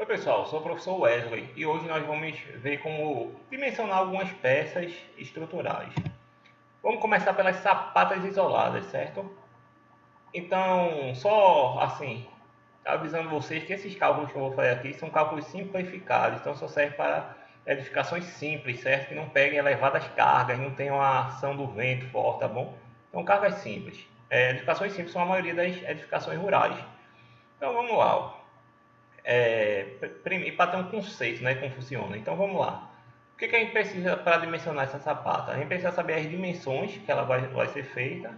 Oi pessoal, sou o professor Wesley e hoje nós vamos ver como dimensionar algumas peças estruturais. Vamos começar pelas sapatas isoladas, certo? Então, só assim, avisando vocês que esses cálculos que eu vou fazer aqui são cálculos simplificados, então só serve para edificações simples, certo? Que não peguem elevadas cargas, não tenham a ação do vento forte, tá bom? Então, cargas simples. Edificações simples são a maioria das edificações rurais. Então, vamos lá. Ó. Primeiro, para ter um conceito, né, como funciona. Então vamos lá. O que a gente precisa para dimensionar essa sapata? A gente precisa saber as dimensões que ela vai ser feita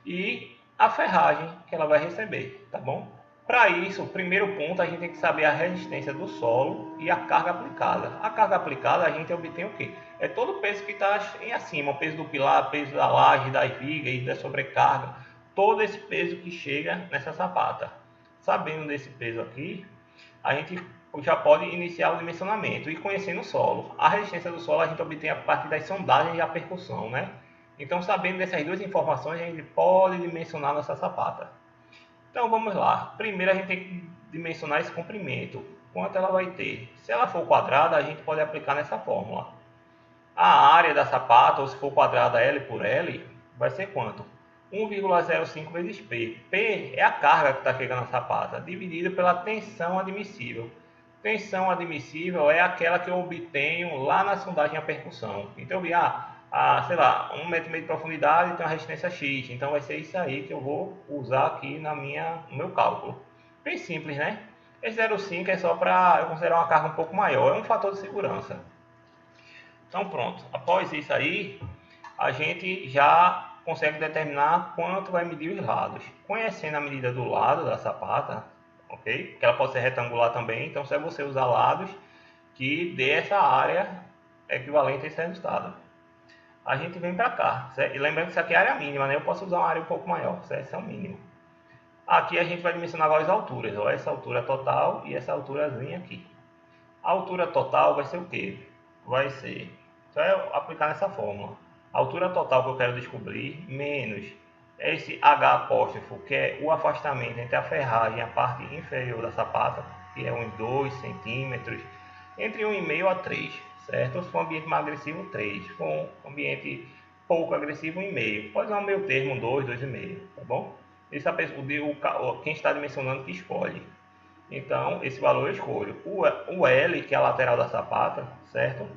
e a ferragem que ela vai receber, tá bom? Para isso, o primeiro ponto, a gente tem que saber a resistência do solo e a carga aplicada. A carga aplicada a gente obtém o quê? É todo o peso que está em acima, o peso do pilar, o peso da laje, das vigas, da sobrecarga, todo esse peso que chega nessa sapata. Sabendo desse peso aqui, a gente já pode iniciar o dimensionamento e conhecendo o solo. A resistência do solo a gente obtém a partir das sondagens e a percussão, né? Então, sabendo dessas duas informações, a gente pode dimensionar nossa sapata. Então, vamos lá. Primeiro, a gente tem que dimensionar esse comprimento. Quanto ela vai ter? Se ela for quadrada, a gente pode aplicar nessa fórmula. A área da sapata, ou se for quadrada L por L, vai ser quanto? 1,05 vezes P. P é a carga que está chegando na sapata, dividido pela tensão admissível. Tensão admissível é aquela que eu obtenho lá na sondagem a percussão. Então eu vi, sei lá, 1,5 m de profundidade tem uma resistência X. Então vai ser isso aí que eu vou usar aqui no meu cálculo. Bem simples, né? Esse 0,5 é só para eu considerar uma carga um pouco maior. É um fator de segurança. Então pronto, após isso aí, a gente já consegue determinar quanto vai medir os lados. Conhecendo a medida do lado da sapata, ok? Que ela pode ser retangular também, então se você usar lados que dê essa área equivalente a esse resultado. A gente vem para cá, certo? E lembrando que isso aqui é a área mínima, né? Eu posso usar uma área um pouco maior, certo? Esse é o mínimo. Aqui a gente vai dimensionar agora as alturas, ó, essa altura total e essa alturazinha aqui. A altura total vai ser o quê? Vai ser, só é aplicar nessa fórmula. A altura total que eu quero descobrir, menos esse H apóstrofo, que é o afastamento entre a ferragem e a parte inferior da sapata, que é uns 2 centímetros, entre 1,5 a 3, certo? Se for um ambiente mais agressivo, 3. Se for um ambiente pouco agressivo, 1,5. Pode usar um meio termo, 2, 2,5, tá bom? Isso é quem está dimensionando que escolhe. Então, esse valor eu escolho. O L, que é a lateral da sapata, certo?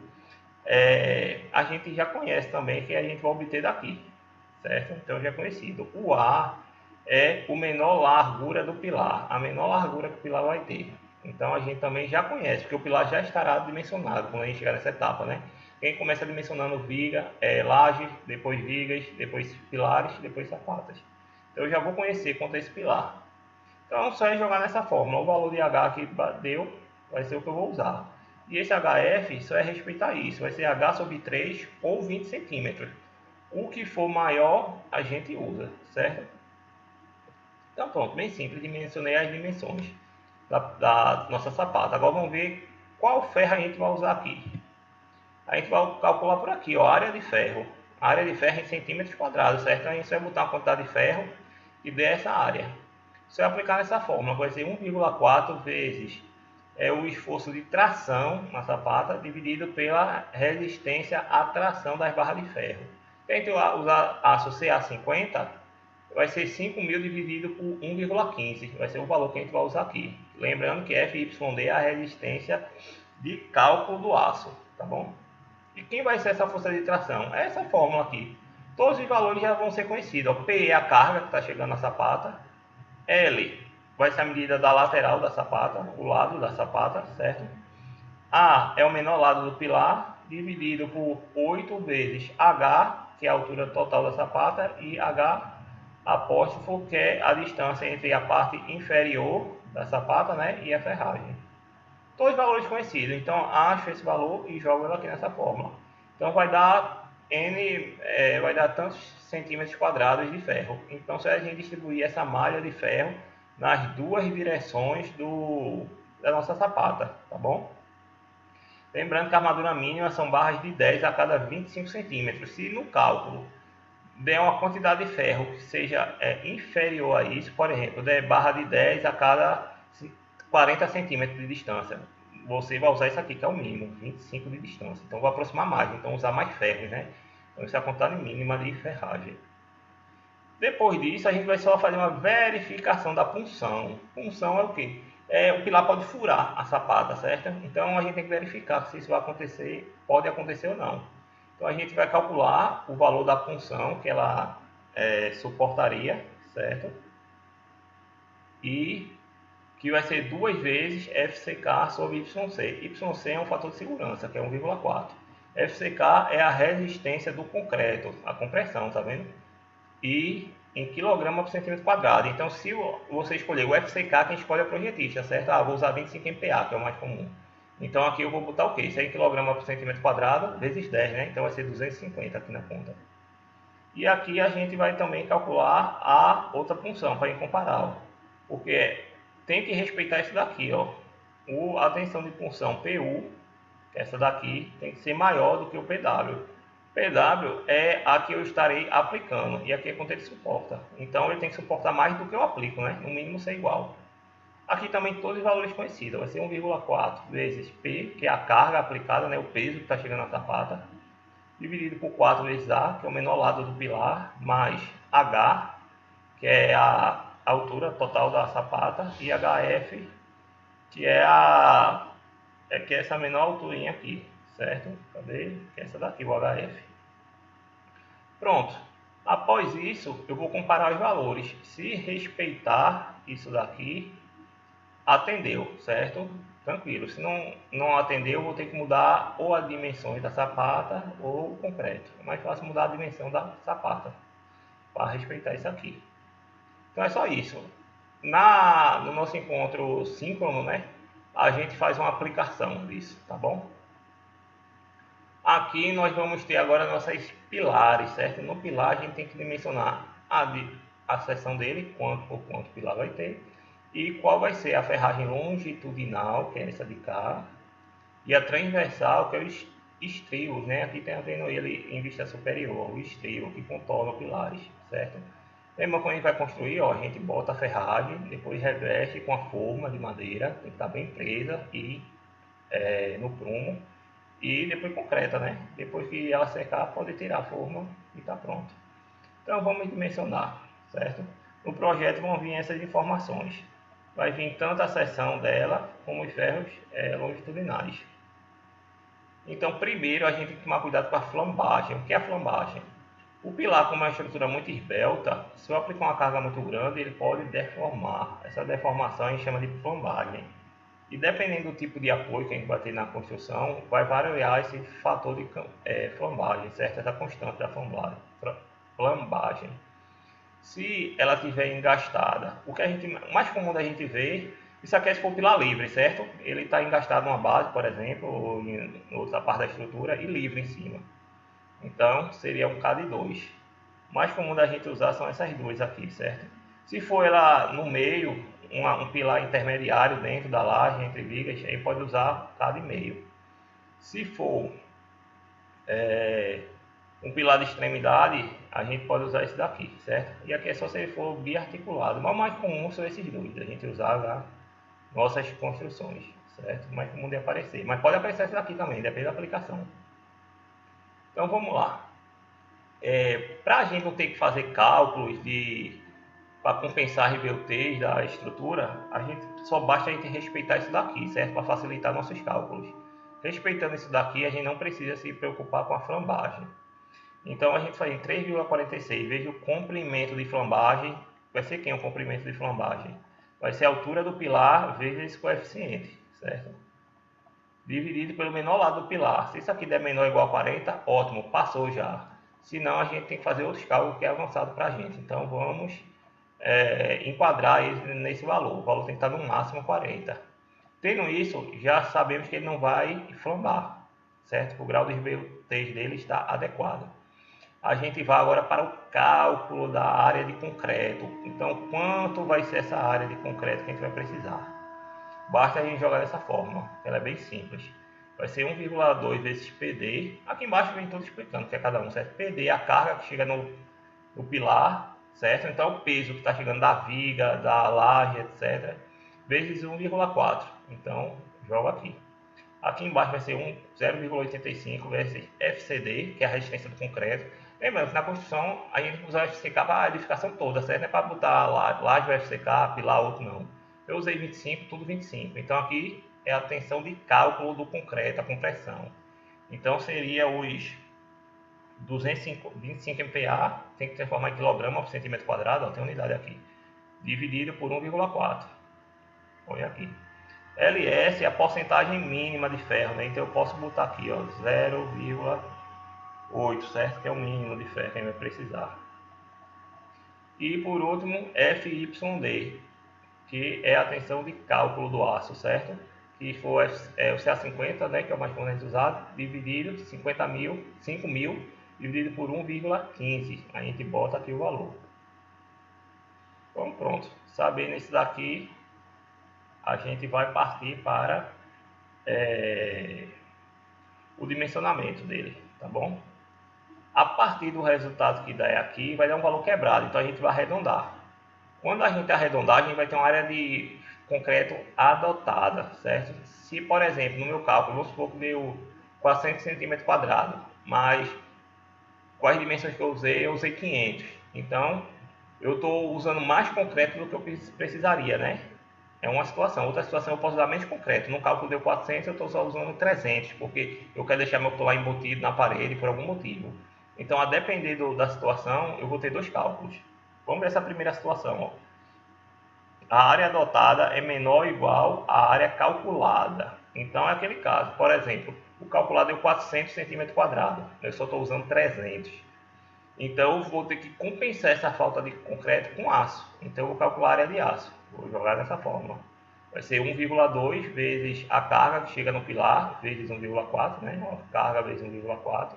A gente já conhece também, que a gente vai obter daqui, certo? Então, já é conhecido. O A é o menor largura do pilar, a menor largura que o pilar vai ter. Então, a gente também já conhece, porque o pilar já estará dimensionado quando a gente chegar nessa etapa, né? Quem começa dimensionando viga, laje, depois vigas, depois pilares, depois sapatas. Então, eu já vou conhecer quanto é esse pilar. Então, só é jogar nessa fórmula. O valor de H que deu vai ser o que eu vou usar. E esse HF só é respeitar isso. Vai ser H sobre 3 ou 20 centímetros. O que for maior, a gente usa, certo? Então, pronto. Bem simples. Dimensionei as dimensões da nossa sapata. Agora, vamos ver qual ferro a gente vai usar aqui. A gente vai calcular por aqui, ó, a área de ferro. A área de ferro em centímetros quadrados, certo? A gente vai botar a quantidade de ferro e der essa área. Se eu aplicar nessa fórmula, vai ser 1,4 vezes o esforço de tração na sapata dividido pela resistência à tração das barras de ferro. Se a gente usar aço CA50, vai ser 5.000 dividido por 1,15. Vai ser o valor que a gente vai usar aqui. Lembrando que FYD é a resistência de cálculo do aço, tá bom? E quem vai ser essa força de tração? É essa fórmula aqui. Todos os valores já vão ser conhecidos. P é a carga que está chegando na sapata. L vai ser a medida da lateral da sapata, o lado da sapata, certo? A é o menor lado do pilar, dividido por 8 vezes H, que é a altura total da sapata, e H apóstrofo, que é a distância entre a parte inferior da sapata, né, e a ferragem. Todos os valores conhecidos, então acho esse valor e jogo ele aqui nessa fórmula. Então vai dar vai dar tantos centímetros quadrados de ferro. Então se a gente distribuir essa malha de ferro nas duas direções da nossa sapata, tá bom? Lembrando que a armadura mínima são barras de 10 a cada 25 centímetros. Se no cálculo der uma quantidade de ferro que seja inferior a isso, por exemplo, der barra de 10 a cada 40 centímetros de distância. Você vai usar isso aqui, que é o mínimo, 25 de distância. Então, vou aproximar mais, então usar mais ferros, né? Então, isso é a quantidade mínima de ferragem. Depois disso, a gente vai só fazer uma verificação da punção. Punção é o quê? O pilar pode furar a sapata, certo? Então, a gente tem que verificar se isso vai acontecer, pode acontecer ou não. Então, a gente vai calcular o valor da punção que ela suportaria, certo? E que vai ser 2 vezes FCK sobre YC. YC é um fator de segurança, que é 1,4. FCK é a resistência do concreto, a compressão, tá vendo? E em quilograma por centímetro quadrado. Então, se você escolher o FCK, quem escolhe é o projetista, certo? Vou usar 25 MPa, que é o mais comum. Então, aqui eu vou botar o quê? Isso é em quilograma por centímetro quadrado, vezes 10, né? Então, vai ser 250 aqui na conta. E aqui a gente vai também calcular a outra punção, para comparar, ó. Porque tem que respeitar isso daqui, ó. A tensão de punção PU, essa daqui, tem que ser maior do que o PW. PW é a que eu estarei aplicando, e aqui é quanto ele suporta. Então ele tem que suportar mais do que eu aplico, né? No mínimo ser igual. Aqui também todos os valores conhecidos, vai ser 1,4 vezes P, que é a carga aplicada, né? O peso que está chegando na sapata, dividido por 4 vezes A, que é o menor lado do pilar, mais H, que é a altura total da sapata, e HF, que é essa menor alturinha aqui, certo? Cadê? Que é essa daqui, o HF. Pronto. Após isso, eu vou comparar os valores. Se respeitar isso daqui, atendeu, certo? Tranquilo. Se não atendeu, eu vou ter que mudar ou as dimensões da sapata ou o concreto. É mais fácil mudar a dimensão da sapata para respeitar isso aqui. Então é só isso. No nosso encontro síncrono, né, a gente faz uma aplicação disso, tá bom? Aqui nós vamos ter agora nossos pilares, certo? No pilar a gente tem que dimensionar a seção dele, quanto por quanto pilar vai ter, e qual vai ser a ferragem longitudinal, que é essa de cá, e a transversal, que é os estrios, né? Aqui tem vendo ele em vista superior, o estrio que contorna os pilares, certo? Lembra quando a gente vai construir, ó, a gente bota a ferragem, depois reveste com a forma de madeira, tem que estar bem presa e no prumo, e depois concreta, né? Depois que ela secar, pode tirar a forma e está pronto. Então vamos dimensionar, certo? No projeto vão vir essas informações. Vai vir tanto a seção dela como os ferros longitudinais. Então primeiro a gente tem que tomar cuidado com a flambagem. O que é a flambagem? O pilar, como é uma estrutura muito esbelta, se eu aplicar uma carga muito grande, ele pode deformar. Essa deformação a gente chama de flambagem. E dependendo do tipo de apoio que a gente vai ter na construção, vai variar esse fator de flambagem, certo? Essa constante da flambagem. Se ela estiver engastada, o mais comum da gente ver, isso aqui é se for pilar livre, certo? Ele está engastado numa base, por exemplo, ou em outra parte da estrutura, e livre em cima. Então, seria um KD2. O mais comum da gente usar são essas duas aqui, certo? Se for ela no meio, um pilar intermediário dentro da laje, entre vigas, aí pode usar KD1/2. Se for um pilar de extremidade, a gente pode usar esse daqui, certo? E aqui é só se ele for biarticulado. Mas o mais comum são esses dois, a gente usar nas nossas construções, certo? O mais comum de aparecer. Mas pode aparecer esse daqui também, depende da aplicação. Então vamos lá. Para a gente não ter que fazer cálculos para compensar a RBUT da estrutura, só basta a gente respeitar isso daqui, certo? Para facilitar nossos cálculos. Respeitando isso daqui, a gente não precisa se preocupar com a flambagem. Então a gente faz em 3,46 vezes o comprimento de flambagem. Vai ser quem o comprimento de flambagem? Vai ser a altura do pilar vezes esse coeficiente, certo? Dividido pelo menor lado do pilar. Se isso aqui der menor ou igual a 40, ótimo, passou já. Se não, a gente tem que fazer outros cálculos que é avançado para a gente. Então vamos enquadrar ele nesse valor. O valor tem que estar no máximo 40. Tendo isso, já sabemos que ele não vai flambar, certo? O grau de RBUT dele está adequado. A gente vai agora para o cálculo da área de concreto. Então, quanto vai ser essa área de concreto que a gente vai precisar? Basta a gente jogar dessa forma, ela é bem simples. Vai ser 1,2 vezes PD. Aqui embaixo vem tudo explicando o que é cada um, certo? PD é a carga que chega no pilar, certo? Então, o peso que está chegando da viga, da laje, etc. vezes 1,4. Então, jogo aqui. Aqui embaixo vai ser 0,85 vezes FCD, que é a resistência do concreto. Lembrando que na construção a gente usa o FCK para a edificação toda, certo? Não é para botar laje o FCK, pilar outro não. Eu usei 25, tudo 25. Então aqui é a tensão de cálculo do concreto, a compressão. Então seria os 225 MPa, tem que transformar em quilograma por centímetro quadrado, ó, tem unidade aqui, dividido por 1,4. Olha aqui. LS é a porcentagem mínima de ferro, né? Então eu posso botar aqui, ó, 0,8, certo? Que é o mínimo de ferro que a gente vai precisar. E por último, FYD, que é a tensão de cálculo do aço, certo? Que for o CA50, né, que é o mais comumente usado, dividido 5.000 dividido por 1,15. A gente bota aqui o valor. Então pronto, sabendo isso daqui, a gente vai partir para o dimensionamento dele, tá bom? A partir do resultado que der aqui, vai dar um valor quebrado, então a gente vai arredondar. Quando a gente arredondar, a gente vai ter uma área de concreto adotada, certo? Se, por exemplo, no meu cálculo, vamos supor que deu 400 centímetros quadrados, mas com as dimensões que eu usei 500. Então, eu estou usando mais concreto do que eu precisaria, né? É uma situação. Outra situação, eu posso usar menos concreto. No cálculo deu 400, eu estou só usando 300, porque eu quero deixar meu pilar embutido na parede por algum motivo. Então, a depender da situação, eu vou ter dois cálculos. Vamos ver essa primeira situação. Ó. A área adotada é menor ou igual à área calculada. Então, é aquele caso. Por exemplo, o calculado deu 400 centímetros quadrados. Eu só estou usando 300. Então, eu vou ter que compensar essa falta de concreto com aço. Então, eu vou calcular a área de aço. Vou jogar dessa forma. Vai ser 1,2 vezes a carga que chega no pilar, vezes 1,4, né? A carga vezes 1,4.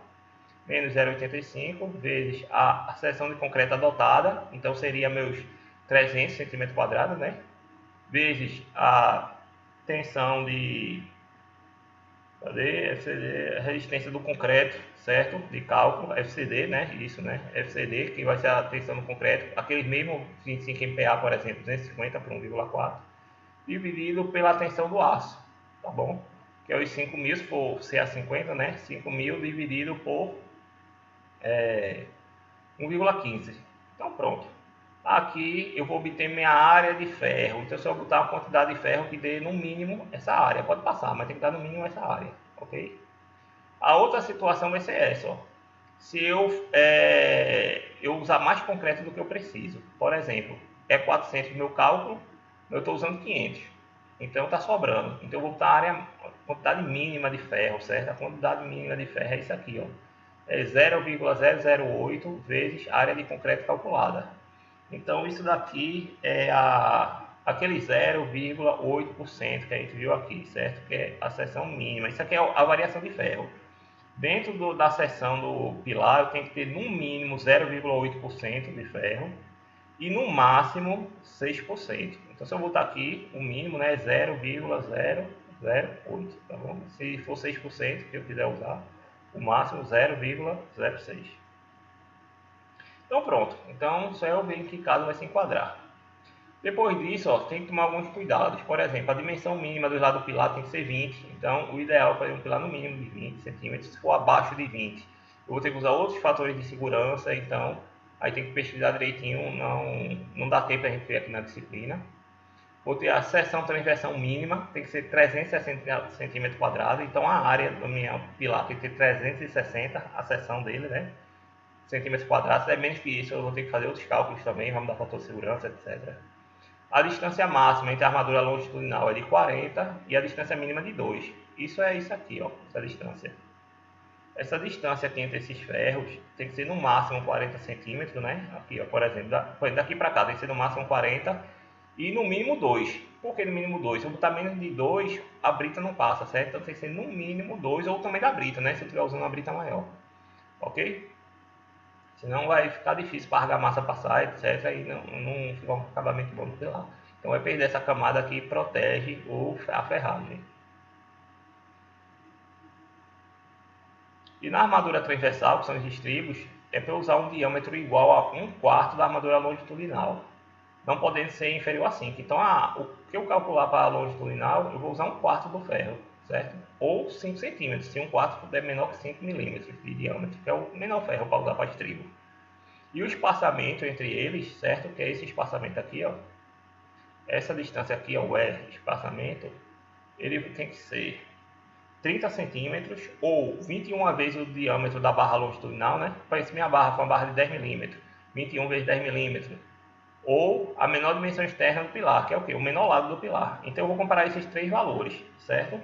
Menos 0,85 vezes a seção de concreto adotada. Então, seria meus 300 centímetros quadrados, né? Vezes a tensão de... Cadê? FCD, a resistência do concreto, certo? De cálculo, FCD, né? Isso, né? FCD, que vai ser a tensão do concreto, aquele mesmo 25 MPa, por exemplo, 250 por 1,4, dividido pela tensão do aço, tá bom? Que é os 5.000, se for CA50, né? 5.000 dividido por 1,15. Então pronto. Aqui eu vou obter minha área de ferro. Então se eu botar uma quantidade de ferro que dê no mínimo essa área. Pode passar, mas tem que dar no mínimo essa área. Ok? A outra situação vai ser essa. Ó. Se eu usar mais concreto do que eu preciso. Por exemplo, é 400 no meu cálculo, eu estou usando 500. Então está sobrando. Então eu vou botar a quantidade mínima de ferro, certo? A quantidade mínima de ferro é isso aqui. Ó. É 0,008 vezes a área de concreto calculada. Então isso daqui é aquele 0,8% que a gente viu aqui, certo? Que é a seção mínima. Isso aqui é a variação de ferro. Dentro da seção do pilar eu tenho que ter no mínimo 0,8% de ferro e no máximo 6%. Então se eu botar aqui, o mínimo né, é 0,008, tá bom? Se for 6% que eu quiser usar, o máximo 0,06. Então pronto, então só eu ver em que caso vai se enquadrar. Depois disso, ó, tem que tomar alguns cuidados. Por exemplo, a dimensão mínima do lado do pilar tem que ser 20. Então o ideal é fazer um pilar no mínimo de 20 centímetros. Se for abaixo de 20, eu vou ter que usar outros fatores de segurança. Então aí tem que pesquisar direitinho, não dá tempo a gente ver aqui na disciplina. Vou ter a seção transversal mínima, tem que ser 360 centímetros quadrados. Então a área do meu pilar tem que ter 360, a seção dele, né? Centímetros quadrados, é menos que isso, eu vou ter que fazer outros cálculos também, vamos dar fator de segurança, etc. A distância máxima entre a armadura longitudinal é de 40 e a distância mínima de 2. Isso é isso aqui, ó, essa distância. Essa distância aqui entre esses ferros tem que ser no máximo 40 centímetros, né? Aqui, ó, por exemplo, daqui para cá tem que ser no máximo 40 e no mínimo 2. Por que no mínimo 2? Se eu botar menos de 2, a brita não passa, certo? Então tem que ser no mínimo 2 ou também da brita, né? Se eu estiver usando uma brita maior. Ok? Senão vai ficar difícil para a argamassa passar, etc. E não fica um acabamento bom no pilar. Então vai perder essa camada aqui que protege a ferragem. E na armadura transversal, que são os estribos, é para usar um diâmetro igual a 1/4 da armadura longitudinal, não podendo ser inferior a 5. Então que eu calcular para a longitudinal, eu vou usar 1/4 do ferro, certo? Ou 5 centímetros, se 1/4 é menor que 5 milímetros de diâmetro, que é o menor ferro para usar para estribo. E o espaçamento entre eles, certo? Que é esse espaçamento aqui, ó. Essa distância aqui, ó, o espaçamento, ele tem que ser 30 centímetros ou 21 vezes o diâmetro da barra longitudinal, né? Para isso minha barra foi uma barra de 10 milímetros, 21 vezes 10 milímetros. Ou a menor dimensão externa do pilar, que é o quê? O menor lado do pilar. Então eu vou comparar esses três valores, certo?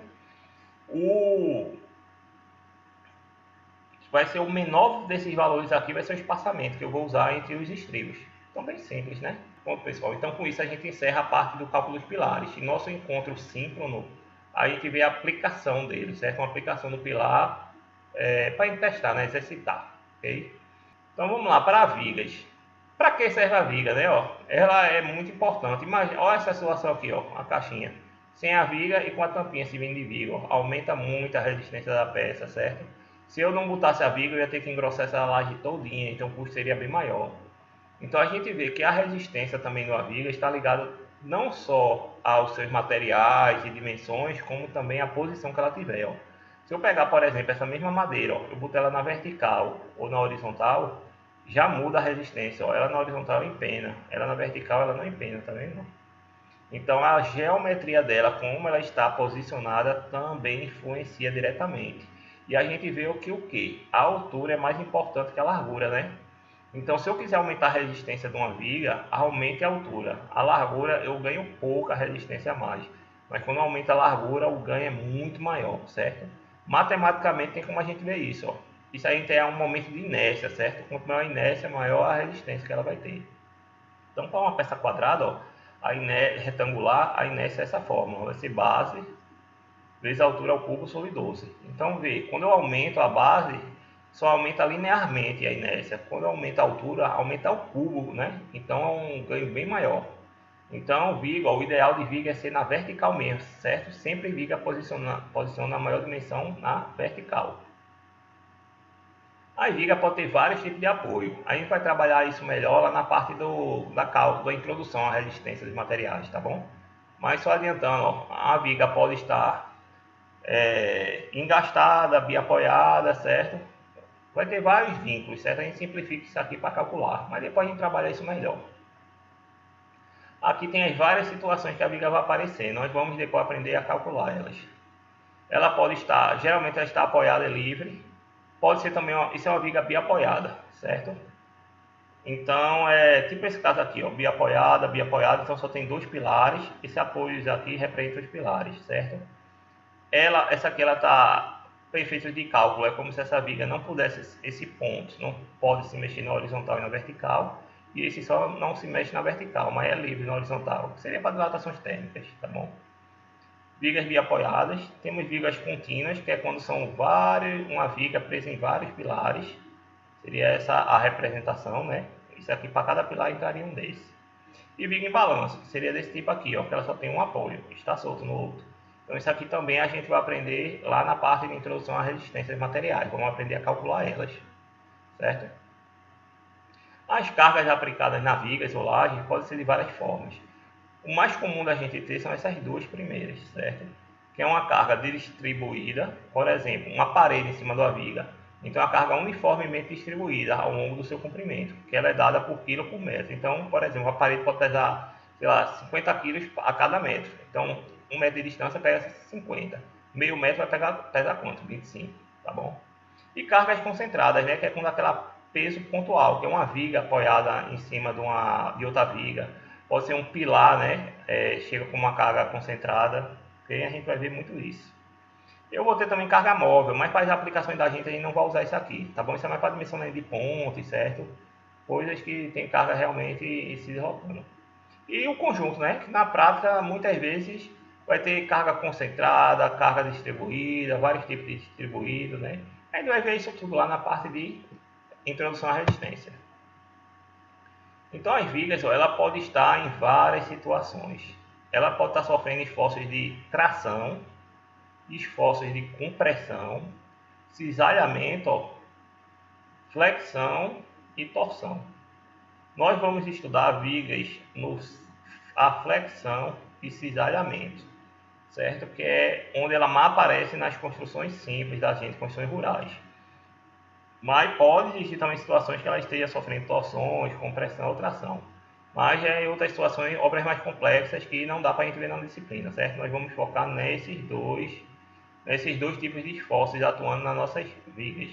Vai ser o menor desses valores aqui, vai ser o espaçamento que eu vou usar entre os estribos. Então bem simples, né? Pronto, pessoal. Então com isso a gente encerra a parte do cálculo dos pilares. Em nosso encontro síncrono, a gente vê a aplicação dele, certo? Uma aplicação do pilar para testar, né? Exercitar, ok? Então vamos lá, para vigas. Para que serve a viga, né? Ó, ela é muito importante. Imagina, olha essa situação aqui, ó, a caixinha. Sem a viga e com a tampinha se vem de viga, ó, aumenta muito a resistência da peça, certo? Se eu não botasse a viga, eu ia ter que engrossar essa laje todinha, então o custo seria bem maior. Então a gente vê que a resistência também da viga está ligada não só aos seus materiais e dimensões, como também à posição que ela tiver. Ó. Se eu pegar, por exemplo, essa mesma madeira, ó, eu botar ela na vertical ou na horizontal, já muda a resistência. Ó. Ela na horizontal empena, ela na vertical ela não empena, tá vendo? Então a geometria dela, como ela está posicionada, também influencia diretamente. E a gente vê o que? A altura é mais importante que a largura, né? Então, se eu quiser aumentar a resistência de uma viga, aumente a altura. A largura eu ganho pouca resistência a mais. Mas quando aumenta a largura, o ganho é muito maior, certo? Matematicamente tem como a gente ver isso. Ó. Isso aí é um momento de inércia, certo? Quanto maior a inércia, maior a resistência que ela vai ter. Então, para uma peça quadrada, ó, retangular, a inércia é essa forma. Vai ser base vezes a altura ao cubo sobre 12. Então, vê, quando eu aumento a base, só aumenta linearmente a inércia. Quando aumenta a altura, aumenta ao cubo, né? Então é um ganho bem maior. Então, viga, o ideal de viga é ser na vertical mesmo, certo? Sempre viga posiciona a maior dimensão na vertical. A viga pode ter vários tipos de apoio. A gente vai trabalhar isso melhor lá na parte da introdução à resistência dos materiais, tá bom? Mas só adiantando, ó, a viga pode estar engastada, biapoiada, certo? Vai ter vários vínculos, certo? A gente simplifica isso aqui para calcular, mas depois a gente trabalha isso melhor. Aqui tem as várias situações que a viga vai aparecer, nós vamos depois aprender a calcular elas. Ela pode estar, geralmente ela está apoiada livre, pode ser também, isso é uma viga biapoiada, certo? Então, tipo esse caso aqui, ó, biapoiada, então só tem dois pilares, esse apoio aqui representa os pilares, certo? Essa aqui ela está perfeita de cálculo, é como se essa viga não pudesse, esse ponto não pode se mexer na horizontal e na vertical, e esse só não se mexe na vertical, mas é livre na horizontal, seria para dilatações térmicas, tá bom? Vigas biapoiadas, temos vigas contínuas, que é quando são uma viga presa em vários pilares, seria essa a representação, né? Isso aqui para cada pilar entraria um desses. E viga em balanço, que seria desse tipo aqui, ó, que ela só tem um apoio, está solto no outro. Então isso aqui também a gente vai aprender lá na parte de introdução à resistência de materiais, vamos aprender a calcular elas, certo? As cargas aplicadas na viga, isolagem, podem ser de várias formas. O mais comum da gente ter são essas duas primeiras, certo? Que é uma carga distribuída, por exemplo, uma parede em cima da viga. Então a carga uniformemente distribuída ao longo do seu comprimento, que ela é dada por quilo por metro. Então, por exemplo, a parede pode pesar, sei lá, 50 quilos a cada metro. Então, 1 metro de distância pesa 50. Meio metro vai pesar quanto? 25, tá bom? E cargas concentradas, né? Que é quando aquela peso pontual, que é uma viga apoiada em cima de outra viga. Pode ser um pilar, né? Chega com uma carga concentrada. Okay? A gente vai ver muito isso. Eu vou ter também carga móvel, mas para as aplicações da gente a gente não vai usar isso aqui, tá bom? Isso é mais para dimensionamento de pontes, certo? Coisas que tem carga realmente se deslocando. E o conjunto, né? Que na prática muitas vezes vai ter carga concentrada, carga distribuída, vários tipos de distribuído, né? A gente vai ver isso tudo lá na parte de introdução à resistência. Então as vigas, ó, ela pode estar em várias situações. Ela pode estar sofrendo esforços de tração, esforços de compressão, cisalhamento, ó, flexão e torção. Nós vamos estudar vigas a flexão e cisalhamento, certo? Que é onde ela mais aparece nas construções simples da gente, construções rurais. Mas pode existir também situações que ela esteja sofrendo torções, compressão ou tração. Mas em outras situações, obras mais complexas que não dá para a gente ver na disciplina, certo? Nós vamos focar nesses dois tipos de esforços atuando nas nossas vigas.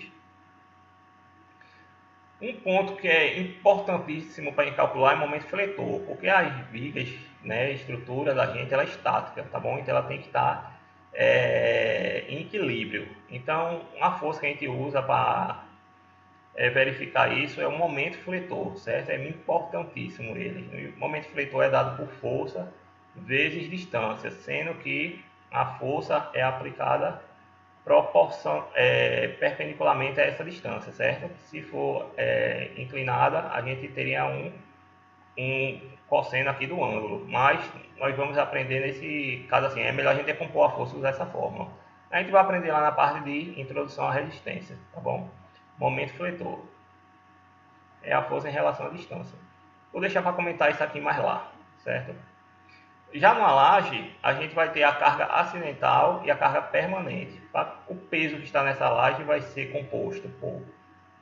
Um ponto que é importantíssimo para calcular é o momento fletor, porque as vigas, né, a estrutura da gente, ela é estática, tá bom? Então ela tem que estar em equilíbrio. Então, uma força que a gente usa para verificar isso é o momento fletor, certo? É importantíssimo ele. O momento fletor é dado por força vezes distância, sendo que a força é aplicada perpendicularmente a essa distância, certo? Se for inclinada, a gente teria um cosseno aqui do ângulo, mas nós vamos aprender nesse caso assim, é melhor a gente decompor a força dessa forma. A gente vai aprender lá na parte de introdução à resistência, tá bom? Momento fletor é a força em relação à distância. Vou deixar para comentar isso aqui mais lá, certo? Já numa laje, a gente vai ter a carga acidental e a carga permanente. O peso que está nessa laje vai ser composto por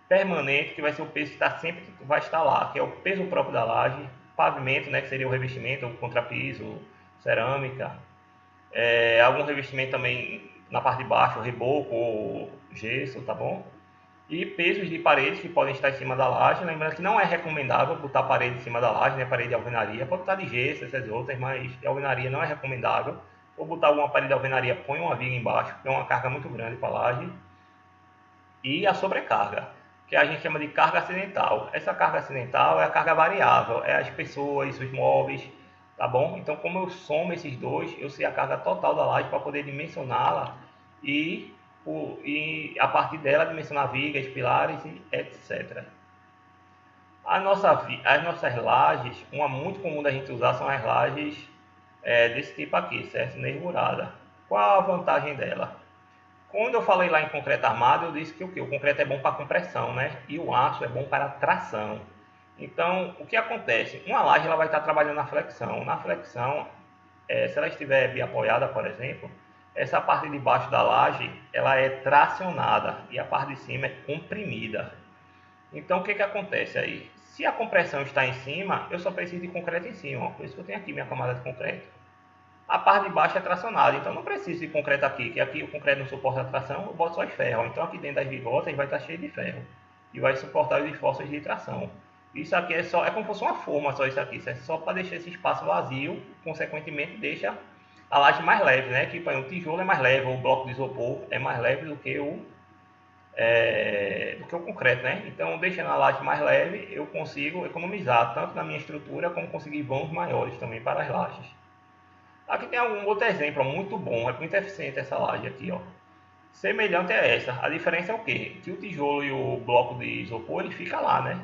permanente, que vai ser o peso que vai estar lá, que é o peso próprio da laje, pavimento, né, que seria o revestimento, o contrapiso, cerâmica, algum revestimento também na parte de baixo, reboco ou gesso, tá bom? E pesos de paredes que podem estar em cima da laje. Lembrando que não é recomendável botar parede em cima da laje, né? Parede de alvenaria. Pode botar de gesso, essas outras, mas de alvenaria não é recomendável. Ou botar alguma parede de alvenaria, põe uma viga embaixo, porque é uma carga muito grande para a laje. E a sobrecarga, que a gente chama de carga acidental. Essa carga acidental é a carga variável, é as pessoas, os móveis, tá bom? Então, como eu somo esses dois, eu sei a carga total da laje para poder dimensioná-la e a partir dela dimensionar vigas, pilares e etc. As nossas lajes, uma muito comum da gente usar são as lajes desse tipo aqui, certo? Nervurada. Qual a vantagem dela? Quando eu falei lá em concreto armado, eu disse que o concreto é bom para compressão, né? E o aço é bom para tração. Então, o que acontece? Uma laje ela vai estar trabalhando na flexão. Na flexão, se ela estiver bem apoiada, por exemplo, essa parte de baixo da laje ela é tracionada e a parte de cima é comprimida. Então, o que acontece aí? Se a compressão está em cima, eu só preciso de concreto em cima. Ó. Por isso que eu tenho aqui minha camada de concreto. A parte de baixo é tracionada, então não preciso de concreto aqui, que aqui o concreto não suporta a tração, eu boto só os ferros. Então aqui dentro das bigotas vai estar cheio de ferro e vai suportar os esforços de tração. Isso aqui é como se fosse uma forma só isso aqui, isso é só para deixar esse espaço vazio, consequentemente deixa a laje mais leve, né? Que o tijolo é mais leve, o bloco de isopor é mais leve do que o concreto, né? Então deixando a laje mais leve, eu consigo economizar tanto na minha estrutura como conseguir vãos maiores também para as lajes. Aqui tem algum outro exemplo muito bom, é muito eficiente essa laje aqui, ó. Semelhante a essa, a diferença é o quê? Que o tijolo e o bloco de isopor ele fica lá, né?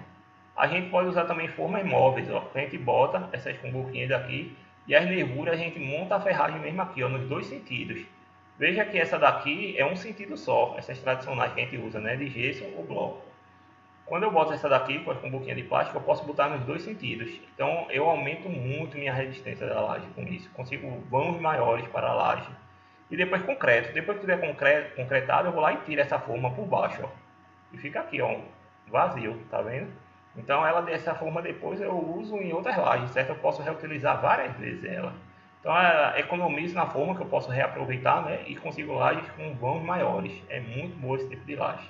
A gente pode usar também formas móveis, ó. A gente bota essas cumbuquinhas aqui e as nervuras a gente monta a ferragem mesmo aqui, ó, nos dois sentidos. Veja que essa daqui é um sentido só, essas tradicionais que a gente usa, né? De gesso ou bloco. Quando eu boto essa daqui com a boquinha de plástico, eu posso botar nos dois sentidos. Então eu aumento muito minha resistência da laje com isso. Consigo vãos maiores para a laje. E depois concreto. Depois que tiver concretado, eu vou lá e tiro essa forma por baixo. Ó. E fica aqui, ó, vazio, tá vendo? Então ela dessa forma depois eu uso em outras lajes, certo? Eu posso reutilizar várias vezes ela. Então ela economiza na forma que eu posso reaproveitar, né? E consigo lajes com vãos maiores. É muito bom esse tipo de laje,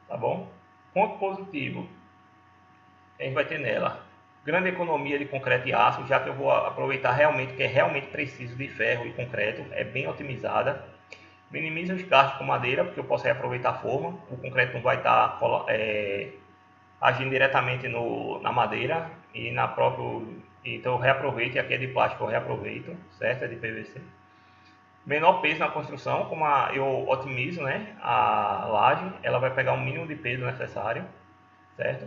tá bom? Ponto positivo que a gente vai ter nela: grande economia de concreto e aço, já que eu vou aproveitar realmente que é realmente preciso de ferro e concreto, é bem otimizada. Minimiza os gastos com madeira, porque eu posso reaproveitar a forma, o concreto não vai estar agindo diretamente na madeira e na própria. Então eu reaproveito, e aqui é de plástico, eu reaproveito, certo? É de PVC. Menor peso na construção, como eu otimizo, né, a laje, ela vai pegar o mínimo de peso necessário, certo?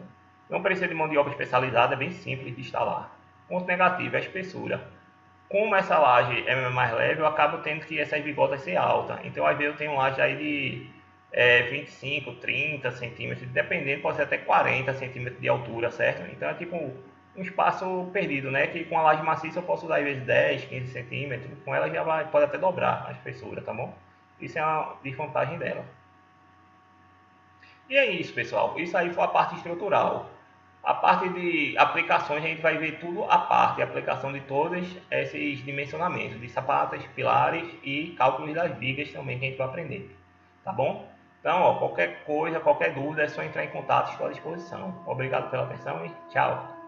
Não precisa de mão de obra especializada, é bem simples de instalar. Ponto negativo é a espessura. Como essa laje é mais leve, eu acabo tendo que essas bigotas ser altas. Então, às vezes eu tenho laje aí de 25, 30 centímetros, dependendo, pode ser até 40 centímetros de altura, certo? Então, é tipo um espaço perdido, né? Que com a laje maciça eu posso usar às vezes 10, 15 centímetros, com ela já vai, pode até dobrar a espessura, tá bom? Isso é uma desvantagem dela. E é isso, pessoal. Isso aí foi a parte estrutural. A parte de aplicações a gente vai ver tudo a parte, a aplicação de todos esses dimensionamentos de sapatas, pilares e cálculos das vigas também que a gente vai aprender, tá bom? Então, ó, qualquer coisa, qualquer dúvida é só entrar em contato, estou à disposição. Obrigado pela atenção e tchau!